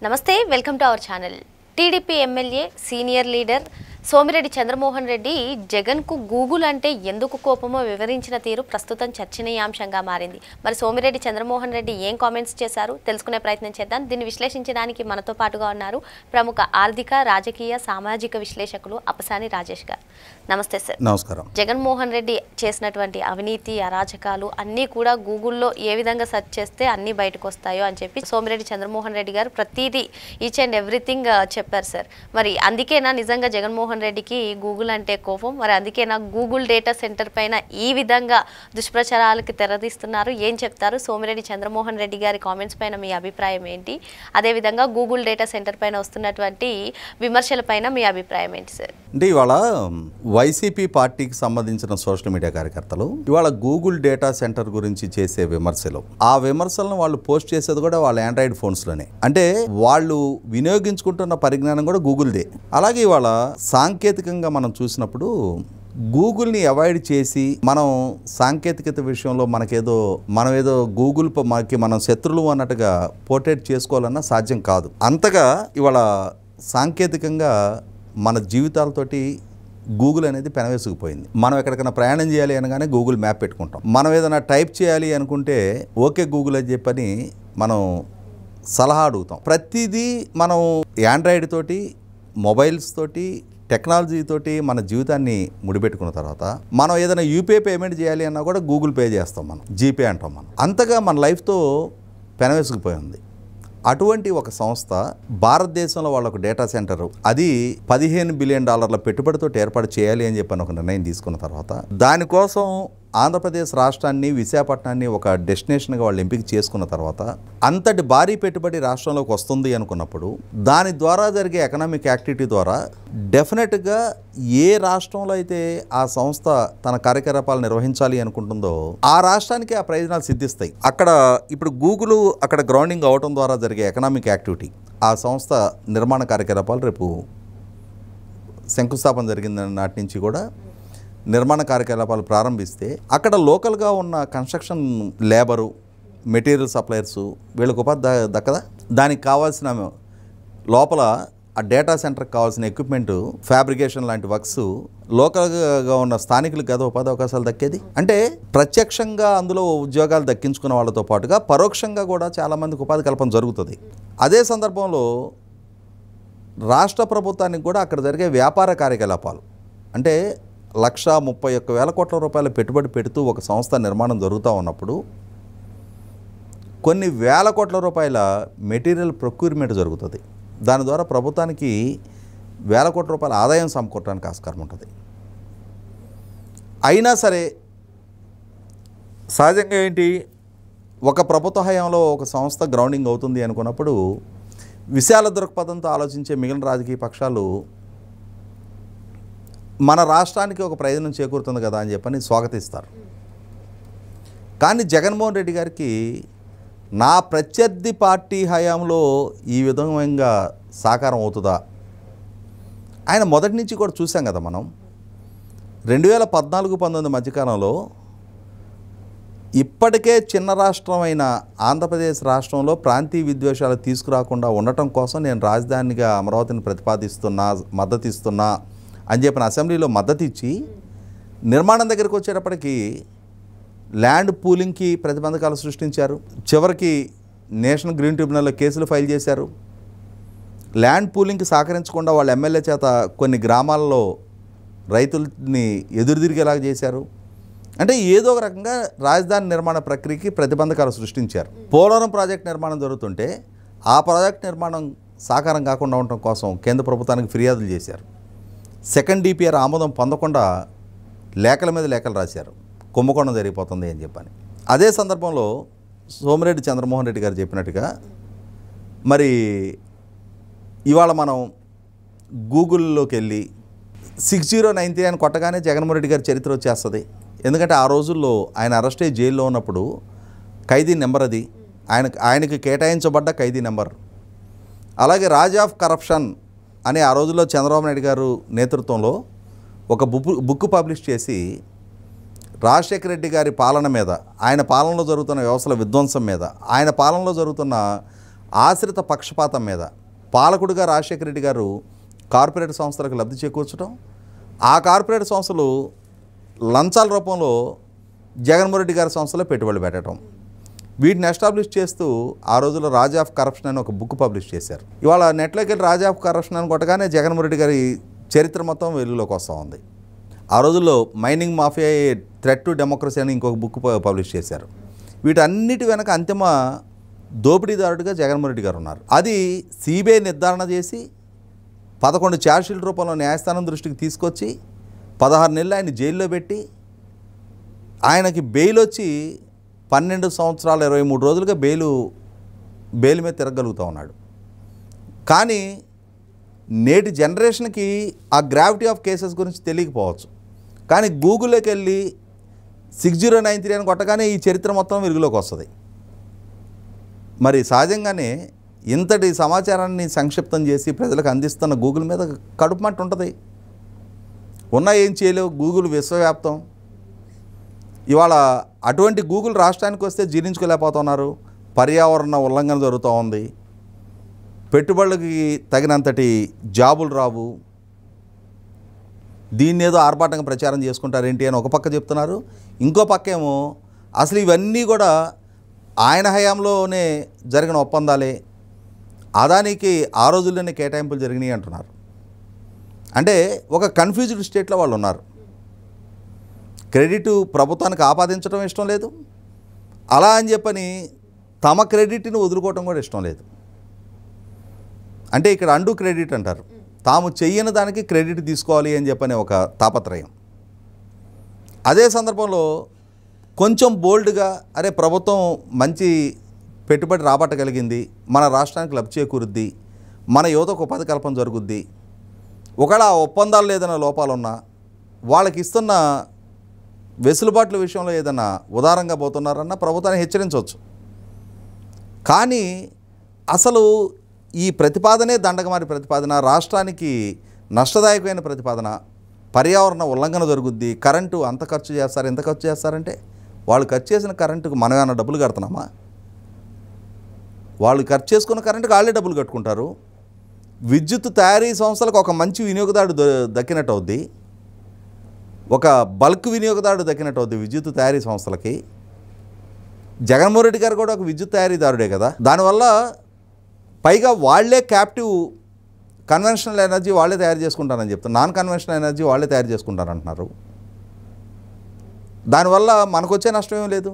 నమస్తే welcome to our channel. TDP MLA senior leader Somireddy Chandramohan Reddy జగన్కు Google అంటే ఎందుకు కోపమో వివరించిన తీరు ప్రస్తుతం చర్చనీయాంశంగా మారింది. మరి సోమిరెడ్డి చంద్రమోహన్ రెడ్డి ఏం కామెంట్స్ చేశారు తెలుసుకునే ప్రయత్నం చేద్దాం. దీన్ని విశ్లేషించడానికి మనతో పాటుగా ఉన్నారు ప్రముఖ ఆర్థిక రాజకీయ సామాజిక విశ్లేషకులు అప్పసాని రాజేష్ గారు. నమస్తే సార్. నమస్కారం. జగన్మోహన్ రెడ్డి చేసినటువంటి అవినీతి అరాచకాలు అన్నీ కూడా గూగుల్లో ఏ విధంగా సెర్చ్ చేస్తే అన్నీ బయటకు వస్తాయో అని చెప్పి సోమిరెడ్డి చంద్రమోహన్ రెడ్డి గారు ప్రతిదీ ఈచ్ అండ్ ఎవ్రీథింగ్ చెప్పారు సార్. మరి అందుకేనా నిజంగా జగన్మోహన్ రెడ్డికి గూగుల్ అంటే కోపం? మరి అందుకేనా గూగుల్ డేటా సెంటర్ పైన ఈ విధంగా దుష్ప్రచారాలకు తెరదీస్తున్నారు? ఏం చెప్తారు? సోమిరెడ్డి చంద్రమోహన్ రెడ్డి గారి కామెంట్స్ పైన మీ అభిప్రాయం ఏంటి? అదేవిధంగా గూగుల్ డేటా సెంటర్ పైన వస్తున్నటువంటి విమర్శల పైన మీ అభిప్రాయం ఏంటి సార్? అంటే ఇవాళ వైసీపీ పార్టీకి సంబంధించిన సోషల్ మీడియా కార్యకర్తలు ఇవాళ గూగుల్ డేటా సెంటర్ గురించి చేసే విమర్శలు, ఆ విమర్శలను వాళ్ళు పోస్ట్ చేసేది కూడా వాళ్ళ ఆండ్రాయిడ్ ఫోన్స్లోనే. అంటే వాళ్ళు వినియోగించుకుంటున్న పరిజ్ఞానం కూడా గూగుల్దే. అలాగే ఇవాళ సాంకేతికంగా మనం చూసినప్పుడు గూగుల్ని అవాయిడ్ చేసి మనం సాంకేతికత విషయంలో మనం ఏదో గూగుల్ మనం శత్రులు అన్నట్టుగా పోర్ట్రేట్ చేసుకోవాలన్నా సాధ్యం కాదు. అంతగా ఇవాళ సాంకేతికంగా మన జీవితాలతోటి గూగుల్ అనేది పెనవేసుకుపోయింది. మనం ఎక్కడికైనా ప్రయాణం చేయాలి అనగానే గూగుల్ మ్యాప్ పెట్టుకుంటాం. మనం ఏదైనా టైప్ చేయాలి అనుకుంటే ఓకే గూగుల్ అని చెప్పని మనం సలహా అడుగుతాం. ప్రతిదీ మనం ఆండ్రాయిడ్ తోటి మొబైల్స్ తోటి టెక్నాలజీ తోటి మన జీవితాన్ని ముడిపెట్టుకున్న తర్వాత మనం ఏదైనా యూపీఐ పేమెంట్ చేయాలి అన్నా కూడా గూగుల్ పే చేస్తాం, మనం జీపే అంటాం. మనం అంతగా మన లైఫ్తో పెనవేసుకుపోయి ఉంది. అటువంటి ఒక సంస్థ భారతదేశంలో వాళ్ళ ఒక డేటా సెంటర్ అది $15 బిలియన్ పెట్టుబడితో ఏర్పాటు చేయాలి అని చెప్పని ఒక నిర్ణయం తీసుకున్న తర్వాత దానికోసం ఆంధ్రప్రదేశ్ రాష్ట్రాన్ని విశాఖపట్నాన్ని ఒక డెస్టినేషన్గా వాళ్ళు ఎంపిక చేసుకున్న తర్వాత అంతటి భారీ పెట్టుబడి రాష్ట్రంలోకి వస్తుంది అనుకున్నప్పుడు దాని ద్వారా జరిగే ఎకనామిక్ యాక్టివిటీ ద్వారా డెఫినెట్గా ఏ రాష్ట్రంలో అయితే ఆ సంస్థ తన కార్యకలాపాలు నిర్వహించాలి అనుకుంటుందో ఆ రాష్ట్రానికి ఆ ప్రయోజనాలు సిద్ధిస్తాయి. అక్కడ ఇప్పుడు గూగుల్ అక్కడ గ్రౌండింగ్ అవటం ద్వారా జరిగే ఎకనామిక్ యాక్టివిటీ, ఆ సంస్థ నిర్మాణ కార్యకలాపాలు రేపు శంకుస్థాపన జరిగిన నాటి నుంచి కూడా నిర్మాణ కార్యకలాపాలు ప్రారంభిస్తే అక్కడ లోకల్గా ఉన్న కన్స్ట్రక్షన్ లేబరు, మెటీరియల్ సప్లయర్సు వీళ్ళకి ఉపాధి దక్కదా? దానికి కావాల్సిన లోపల ఆ డేటా సెంటర్కి కావాల్సిన ఎక్విప్మెంటు, ఫ్యాబ్రికేషన్ లాంటి వర్క్స్ లోకల్గా ఉన్న స్థానికులకు కదా ఉపాధి అవకాశాలు దక్కేది. అంటే ప్రత్యక్షంగా అందులో ఉద్యోగాలు దక్కించుకున్న వాళ్ళతో పాటుగా పరోక్షంగా కూడా చాలామందికి ఉపాధి కల్పన జరుగుతుంది. అదే సందర్భంలో రాష్ట్ర ప్రభుత్వానికి కూడా అక్కడ జరిగే వ్యాపార కార్యకలాపాలు అంటే $131,000 కోట్ల పెట్టుబడి పెడుతూ ఒక సంస్థ నిర్మాణం జరుగుతూ ఉన్నప్పుడు కొన్ని వేల కోట్ల రూపాయల మెటీరియల్ ప్రొక్యూర్మెంట్ జరుగుతుంది. దాని ద్వారా ప్రభుత్వానికి వేల కోట్ల రూపాయల ఆదాయం సమకూరడానికి ఆస్కారం ఉంటుంది. అయినా సరే సహజంగా ఏంటి, ఒక ప్రభుత్వ హయాంలో ఒక సంస్థ గ్రౌండింగ్ అవుతుంది అనుకున్నప్పుడు విశాల దృక్పథంతో ఆలోచించే మిగిలిన రాజకీయ పక్షాలు మన రాష్ట్రానికి ఒక ప్రయోజనం చేకూరుతుంది కదా అని చెప్పని స్వాగతిస్తారు. కానీ జగన్మోహన్ రెడ్డి గారికి నా ప్రత్యర్థి పార్టీ హయాంలో ఈ విధంగా సాకారం అవుతుందా? ఆయన మొదటి నుంచి కూడా చూసాం కదా మనం. 2014-19 మధ్యకాలంలో ఇప్పటికే చిన్న రాష్ట్రమైన ఆంధ్రప్రదేశ్ రాష్ట్రంలో ప్రాంతీయ విద్వేషాలు తీసుకురాకుండా ఉండటం కోసం నేను రాజధానిగా అమరావతిని మద్దతిస్తున్నా అని చెప్పిన అసెంబ్లీలో మద్దతు ఇచ్చి నిర్మాణం దగ్గరికి వచ్చేటప్పటికి ల్యాండ్ పూలింగ్కి ప్రతిబంధకాలు సృష్టించారు. చివరికి నేషనల్ గ్రీన్ ట్రిబ్యునల్లో కేసులు ఫైల్ చేశారు. ల్యాండ్ పూలింగ్కి సహకరించకుండా వాళ్ళ ఎమ్మెల్యే చేత కొన్ని గ్రామాల్లో రైతుల్ని ఎదురుదిరిగేలాగా చేశారు. అంటే ఏదో ఒక రకంగా రాజధాని నిర్మాణ ప్రక్రియకి ప్రతిబంధకాలు సృష్టించారు. పోలవరం ప్రాజెక్ట్ నిర్మాణం జరుగుతుంటే ఆ ప్రాజెక్ట్ నిర్మాణం సాకారం కాకుండా ఉండటం కోసం కేంద్ర ప్రభుత్వానికి ఫిర్యాదులు చేశారు. సెకండ్ డిపిఆర్ ఆమోదం పొందకుండా లేఖల మీద లేఖలు రాశారు, కుంభకోణం జరిగిపోతుంది అని చెప్పని. అదే సందర్భంలో సోమిరెడ్డి చంద్రమోహన్ రెడ్డి గారు చెప్పినట్టుగా మరి ఇవాళ మనం గూగుల్లోకి వెళ్ళి 6093 అని కొట్టగానే జగన్మోహన్ రెడ్డి గారి చరిత్ర వచ్చేస్తుంది. ఎందుకంటే ఆ రోజుల్లో ఆయన అరెస్ట్ అయ్యి జైల్లో ఉన్నప్పుడు ఖైదీ నెంబర్ అది ఆయనకి కేటాయించబడ్డ ఖైదీ నెంబర్. అలాగే రాజ్ ఆఫ్ కరప్షన్ అని ఆ రోజుల్లో చంద్రబాబు నాయుడు గారు నేతృత్వంలో ఒక బుక్ పబ్లిష్ చేసి రాజశేఖర రెడ్డి గారి పాలన మీద, ఆయన పాలనలో జరుగుతున్న వ్యవస్థల విధ్వంసం మీద, ఆయన పాలనలో జరుగుతున్న ఆశ్రిత పక్షపాతం మీద పాలకుడిగా రాజశేఖర రెడ్డి గారు కార్పొరేట్ సంస్థలకు లబ్ధి చేకూర్చడం, ఆ కార్పొరేట్ సంస్థలు లంచాల రూపంలో జగన్మోహన్ రెడ్డి గారి సంస్థలో పెట్టుబడులు పెట్టడం, వీటిని ఎస్టాబ్లిష్ చేస్తూ ఆ రోజుల్లో రాజ్ ఆఫ్ కరప్షన్ అని ఒక బుక్ పబ్లిష్ చేశారు. ఇవాళ నెట్లోకి వెళ్ళి రాజ్ ఆఫ్ కరప్షన్ అని కొట్టగానే జగన్మోహన్ రెడ్డి గారి చరిత్ర మొత్తం వెలుగులోకి వస్తూ ఉంది. ఆ రోజుల్లో mining mafia threat to democracy అని ఇంకొక బుక్ పబ్లిష్ చేశారు. వీటన్నిటి వెనక అంతిమ దోపిడీదారుడిగా జగన్మోహన్ రెడ్డి గారు ఉన్నారు. అది సిబిఐ నిర్ధారణ చేసి 11 ఛార్జ్షీట్ రూపంలో న్యాయస్థానం దృష్టికి తీసుకొచ్చి 16 నెలలు ఆయన జైల్లో పెట్టి ఆయనకి బెయిల్ వచ్చి 12 సంవత్సరాల 23 రోజులుగా బెయిల్ మీద తిరగలుగుతూ ఉన్నాడు. కానీ నేటి జనరేషన్కి ఆ గ్రావిటీ ఆఫ్ కేసెస్ గురించి తెలియకపోవచ్చు. కానీ గూగుల్లోకి వెళ్ళి 6093 అని కొట్టగానే ఈ చరిత్ర మొత్తం వెలుగులోకి వస్తుంది. మరి సహజంగానే ఇంతటి సమాచారాన్ని సంక్షిప్తం చేసి ప్రజలకు అందిస్తున్న గూగుల్ మీద కడుపు మంట ఉంటుంది. ఉన్నా ఏం చేయలేవు, గూగుల్ విశ్వవ్యాప్తం. ఇవాళ అటువంటి గూగుల్ రాష్ట్రానికి వస్తే జీర్ణించుకోలేకపోతున్నారు. పర్యావరణ ఉల్లంఘన జరుగుతూ ఉంది, పెట్టుబడులకి తగినంతటి జాబులు రావు, దీన్ని ఏదో ఆర్భాటంగా ప్రచారం చేసుకుంటారేంటి అని ఒక పక్క చెప్తున్నారు. ఇంకో పక్క ఏమో అసలు ఇవన్నీ కూడా ఆయన హయాంలోనే జరిగిన ఒప్పందాలే, అదానికి ఆ రోజుల్లోనే కేటాయింపులు జరిగినాయి అంటున్నారు. అంటే ఒక కన్ఫ్యూజ్డ్ స్టేట్లో వాళ్ళు ఉన్నారు. క్రెడిట్ ప్రభుత్వానికి ఆపాదించడం ఇష్టం లేదు, అలా అని చెప్పని తమ క్రెడిట్ని వదులుకోవటం కూడా ఇష్టం లేదు. అంటే ఇక్కడ అండూ క్రెడిట్ అంటారు, తాము చెయ్యని దానికి క్రెడిట్ తీసుకోవాలి అని చెప్పని ఒక తాపత్రయం. అదే సందర్భంలో కొంచెం బోల్డ్గా అరే ప్రభుత్వం మంచి పెట్టుబడి రాబట్టగలిగింది, మన రాష్ట్రానికి లబ్ధి చేకూరుద్ది, మన యువతకు ఉపాధి కల్పన జరుగుద్ది, ఒకవేళ ఆ ఒప్పందాలు ఏదైనా లోపాలున్నా వాళ్ళకి ఇస్తున్న వెసులుబాట్ల విషయంలో ఏదైనా ఉదారంగా పోతున్నారన్న ప్రభుత్వాన్ని హెచ్చరించవచ్చు. కానీ అసలు ఈ ప్రతిపాదనే దండగమారి ప్రతిపాదన, రాష్ట్రానికి నష్టదాయకమైన ప్రతిపాదన, పర్యావరణ ఉల్లంఘన జరుగుద్ది, కరెంటు అంత ఖర్చు చేస్తారు, ఎంత ఖర్చు చేస్తారంటే వాళ్ళు ఖర్చు చేసిన కరెంటుకు మనం ఏమైనా డబ్బులు కడుతున్నామా? వాళ్ళు ఖర్చు చేసుకున్న కరెంటుకు వాళ్ళే డబ్బులు కట్టుకుంటారు. విద్యుత్ తయారీ సంస్థలకు ఒక మంచి వినియోగదారుడు దక్కినట్టు అవుద్ది, ఒక బల్క్ వినియోగదారుడు దక్కినట్టు అవుద్ది విద్యుత్ తయారీ సంస్థలకి. జగన్మోహన్ రెడ్డి గారు కూడా ఒక విద్యుత్ తయారీదారుడే కదా. దానివల్ల పైగా వాళ్లే క్యాప్టివ్ కన్వెన్షనల్ ఎనర్జీ వాళ్ళే తయారు చేసుకుంటారని చెప్తారు, నాన్ కన్వెన్షనల్ ఎనర్జీ వాళ్ళే తయారు చేసుకుంటారంటున్నారు. దానివల్ల మనకు వచ్చే నష్టం ఏం లేదు.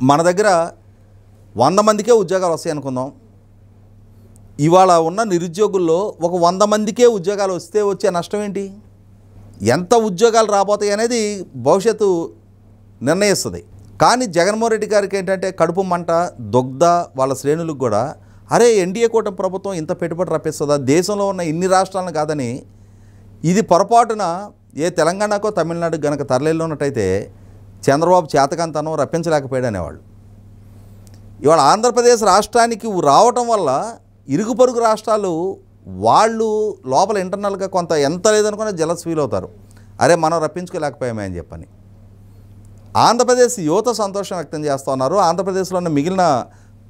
మన దగ్గర 100 మందికే ఉద్యోగాలు వస్తాయి అనుకుందాం. ఇవాళ ఉన్న నిరుద్యోగుల్లో ఒక 100 మందికే ఉద్యోగాలు వస్తే వచ్చే నష్టం ఏంటి? ఎంత ఉద్యోగాలు రాబోతాయి అనేది భవిష్యత్తు నిర్ణయిస్తుంది. కానీ జగన్మోహన్ రెడ్డి గారికి ఏంటంటే కడుపు మంట, దొగ్ధ వాళ్ళ శ్రేణులకు కూడా అరే ఎన్డీఏ కూటమి ప్రభుత్వం ఇంత పెట్టుబడి రప్పిస్తుందా, దేశంలో ఉన్న ఇన్ని రాష్ట్రాలను కాదని, ఇది పొరపాటున ఏ తెలంగాణకో తమిళనాడుకు గనక తరలిల్లున్నట్టయితే చంద్రబాబు చేతకంతనం రప్పించలేకపోయాడు అనేవాళ్ళు. ఇవాళ ఆంధ్రప్రదేశ్ రాష్ట్రానికి రావటం వల్ల ఇరుగు పొరుగు రాష్ట్రాలు వాళ్ళు లోపల ఇంటర్నల్గా కొంత ఎంత లేదనుకున్నా జలస్ ఫీల్ అవుతారు, అరే మనం రప్పించుకోలేకపోయామే అని చెప్పని. ఆంధ్రప్రదేశ్ యువత సంతోషం వ్యక్తం చేస్తూ ఉన్నారు, ఆంధ్రప్రదేశ్లో ఉన్న మిగిలిన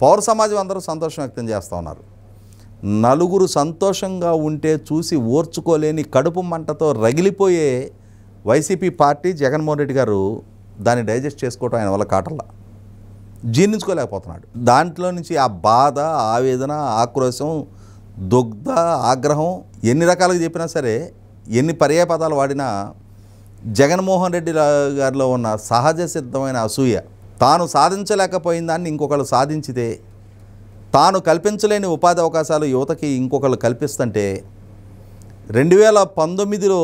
పౌర సమాజం అందరూ సంతోషం వ్యక్తం చేస్తూ ఉన్నారు. నలుగురు సంతోషంగా ఉంటే చూసి ఓర్చుకోలేని కడుపు మంటతో రగిలిపోయే వైసీపీ పార్టీ జగన్మోహన్ రెడ్డి గారు దాన్ని డైజెస్ట్ చేసుకోవటం ఆయన వల్ల కాటల్లా జీర్ణించుకోలేకపోతున్నాడు. దాంట్లో నుంచి ఆ బాధ, ఆవేదన, ఆక్రోశం, దుగ్ధ, ఆగ్రహం ఎన్ని రకాలుగా చెప్పినా సరే, ఎన్ని పర్యాయ పదాలు వాడినా జగన్మోహన్ రెడ్డి గారిలో ఉన్న సహజ సిద్ధమైన అసూయ, తాను సాధించలేకపోయిన దాన్ని ఇంకొకళ్ళు సాధించితే, తాను కల్పించలేని ఉపాధి అవకాశాలు యువతకి ఇంకొకళ్ళు కల్పిస్తుంటే 2019లో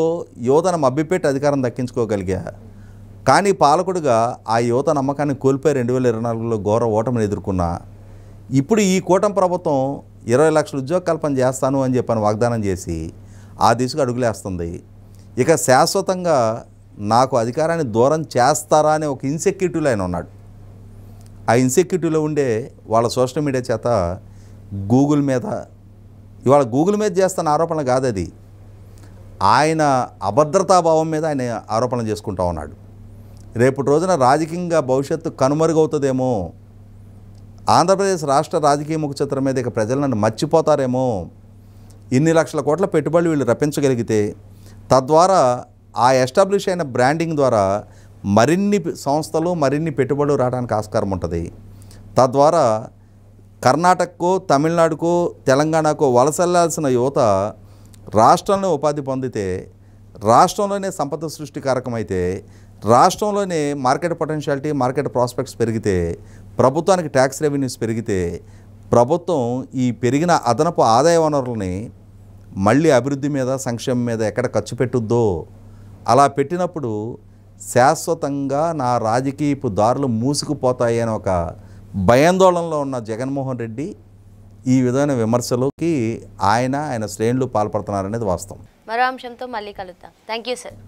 యువతను మభ్యపెట్టి అధికారం దక్కించుకోగలిగా. కానీ పాలకుడుగా ఆ యువత నమ్మకాన్ని కోల్పోయి 2024లో ఘోర ఓటమిని ఎదుర్కొన్నా. ఇప్పుడు ఈ కూటమి ప్రభుత్వం 20 లక్షల ఉద్యోగ కల్పన చేస్తాను అని చెప్పని వాగ్దానం చేసి ఆ దిశగా అడుగులేస్తుంది. ఇక శాశ్వతంగా నాకు అధికారాన్ని దూరం చేస్తారా అనే ఒక ఇన్సెక్యూరిటీలో ఆయన ఉన్నాడు. ఆ ఇన్సెక్యూరిటీలో ఉండే వాళ్ళ సోషల్ మీడియా చేత గూగుల్ మీద, ఇవాళ గూగుల్ మీద చేస్తున్న ఆరోపణలు కాదు, అది ఆయన అభద్రతాభావం మీద ఆయన ఆరోపణలు చేసుకుంటూ ఉన్నాడు. రేపటి రోజున రాజకీయంగా భవిష్యత్తు కనుమరుగవుతుందేమో, ఆంధ్రప్రదేశ్ రాష్ట్ర రాజకీయ ముఖ చిత్రం మీద ఇక ప్రజలు నన్ను మర్చిపోతారేమో, ఇన్ని లక్షల కోట్ల పెట్టుబడులు వీళ్ళు రప్పించగలిగితే తద్వారా ఆ ఎస్టాబ్లిష్ అయిన బ్రాండింగ్ ద్వారా మరిన్ని సంస్థలు మరిన్ని పెట్టుబడులు రావడానికి ఆస్కారం ఉంటుంది. తద్వారా కర్ణాటకకో తమిళనాడుకో తెలంగాణకో వలసెళ్లాల్సిన యువత రాష్ట్రంలో ఉపాధి పొందితే, రాష్ట్రంలోనే సంపద సృష్టికారకమైతే, రాష్ట్రంలోనే మార్కెట్ పొటెన్షియాలిటీ మార్కెట్ ప్రాస్పెక్ట్స్ పెరిగితే, ప్రభుత్వానికి ట్యాక్స్ రెవెన్యూస్ పెరిగితే ప్రభుత్వం ఈ పెరిగిన అదనపు ఆదాయ వనరులని మళ్ళీ అభివృద్ధి మీద సంక్షేమం మీద ఎక్కడ ఖర్చు పెట్టుద్దో అలా పెట్టినప్పుడు శాశ్వతంగా నా రాజకీయపు దారులు మూసుకుపోతాయి అని ఒక భయాందోళనలో ఉన్న జగన్మోహన్ రెడ్డి ఈ విధమైన విమర్శలకి ఆయన శ్రేణులు పాల్పడుతున్నారనేది వాస్తవం. మరో అంశంతో మళ్ళీ కలుద్దాం. Thank you sir.